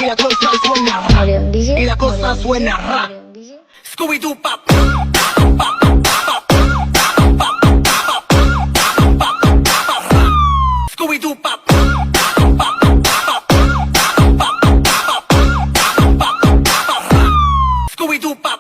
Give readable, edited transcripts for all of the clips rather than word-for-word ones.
la cosa suena y la cosa suena ra. Scooby-Doo pop. Scooby-Doo pop. Scooby-Doo pop.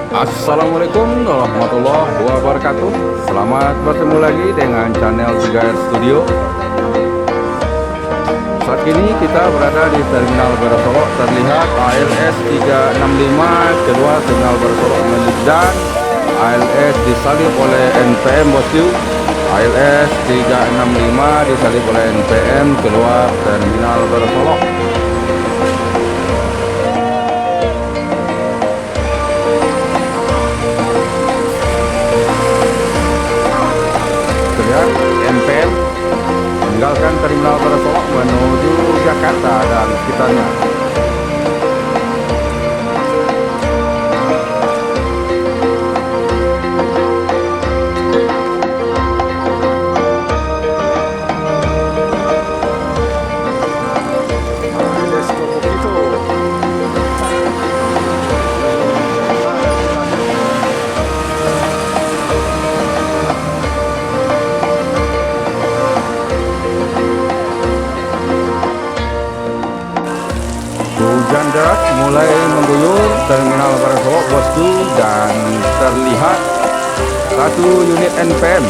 Assalamualaikum warahmatullahi wabarakatuh. Selamat bertemu lagi dengan channel 3R Studio. Saat ini kita berada di Terminal Barasolok. Terlihat ALS 365 keluar Terminal Barasolok dan ALS disalip oleh NPM bosku. ALS 365 disalip oleh NPM keluar Terminal Barasolok. NPM meninggalkan Terminal Barasolok menuju Jakarta dan sekitarnya. Hujan deras mulai mengguyur Terminal Barasolok bosku, dan terlihat satu unit NPM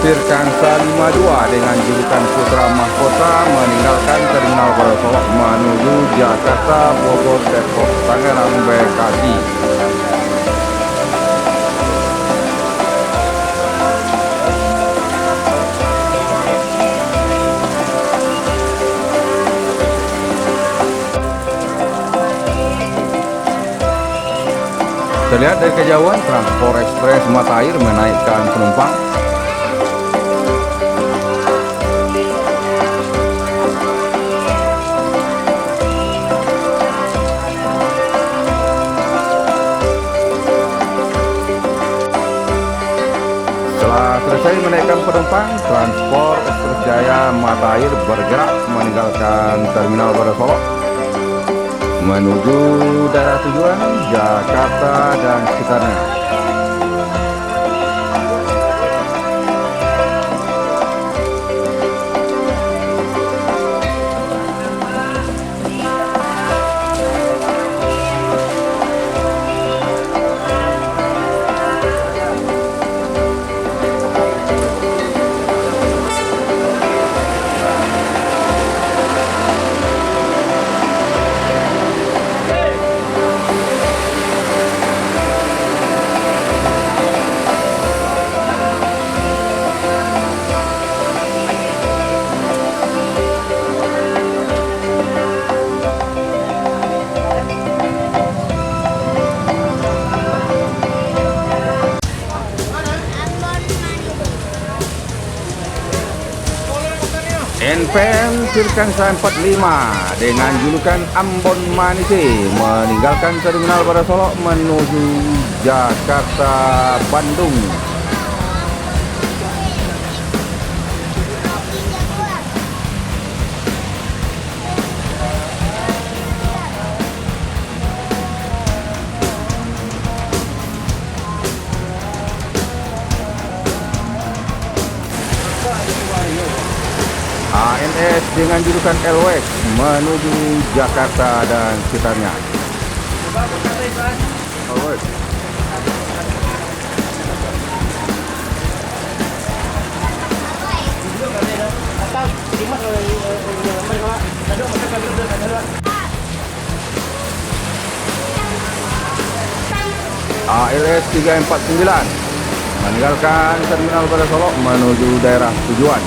Firkansa 52 dengan julukan Putra Mahkota meninggalkan Terminal Barasolok menuju Jakarta, Bogor, Depok, Tangerang, Bekasi. Terlihat dari kejauhan Transport Express Mata Air menaikkan penumpang. Setelah selesai menaikkan penumpang, Transport Express Jaya Mata Air bergerak meninggalkan Terminal Barasolok menuju daerah tujuan Jakarta dan sekitarnya. NPM Firkansa 45 dengan julukan Ambon Manise meninggalkan Terminal Barasolok menuju Jakarta, Bandung. ANS dengan julukan LWX menuju Jakarta dan sekitarnya. ALS 349 meninggalkan Terminal Barasolok menuju daerah tujuan.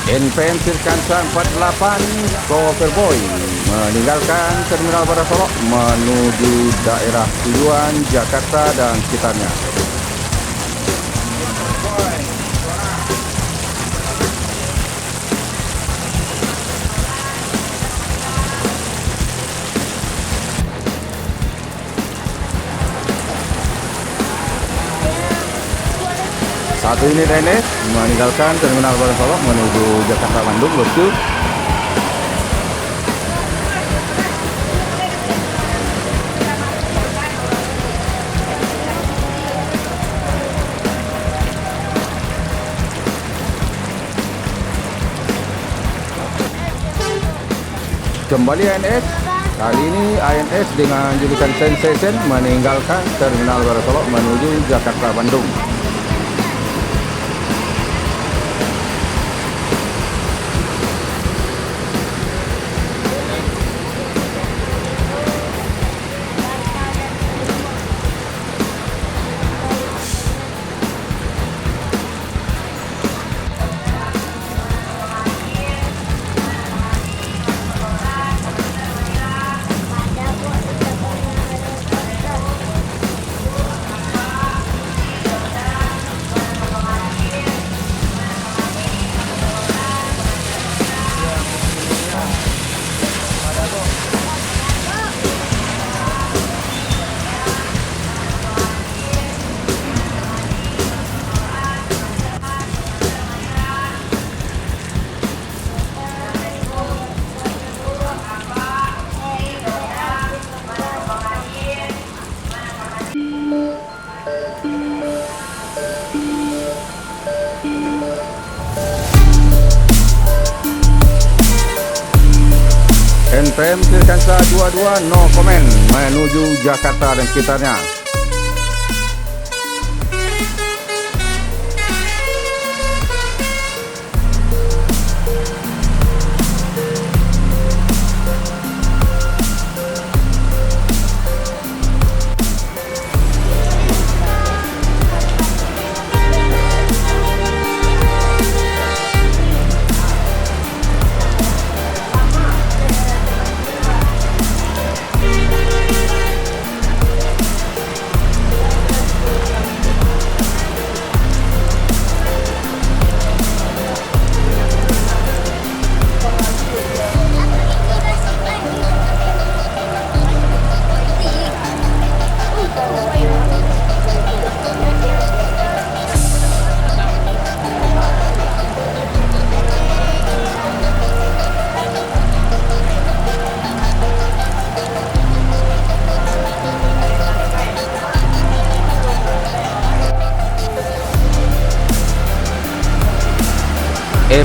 NPM Sirkansa 48 Coverboy meninggalkan Terminal Barat Solok menuju daerah tujuan Jakarta dan sekitarnya. Satu unit NS meninggalkan Terminal Barat Solok menuju Jakarta Bandung, bosku. Kembali ANS, kali ini ANS dengan julukan Sensation meninggalkan Terminal Barat Solok menuju Jakarta Bandung. NPM Sirkansa 22 no comment menuju Jakarta dan sekitarnya.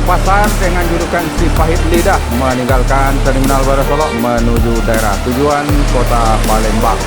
Pasar dengan julukan Si Pahit Lidah meninggalkan Terminal Barat Solok menuju daerah tujuan Kota Palembang.